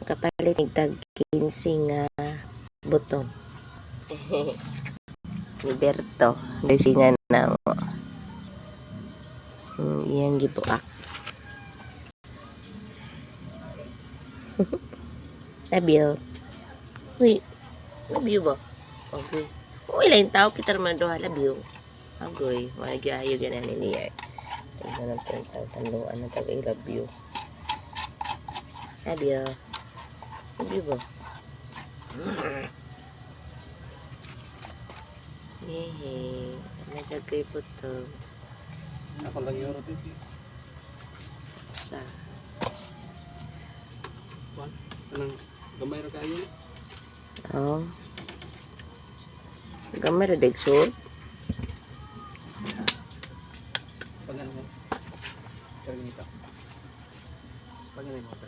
kapalit ng tag 15 nga button. Ni Berto, desingan na mo. Iyang gibuak. Love you. Uy, love you ba? Okay. Uy, lain tao kita naman doon. Love you. Agoy, magayo ganan ni niya. Ito na tao tanduan na tag I love you. Love you. Love you ba? Hehe. Nasagay po to. Ako lang yung roti. Sa. Kuan, anang gamay ra kayo. Oh. Gamay ra degso. Pagano mo? Karnita. Pagano mo?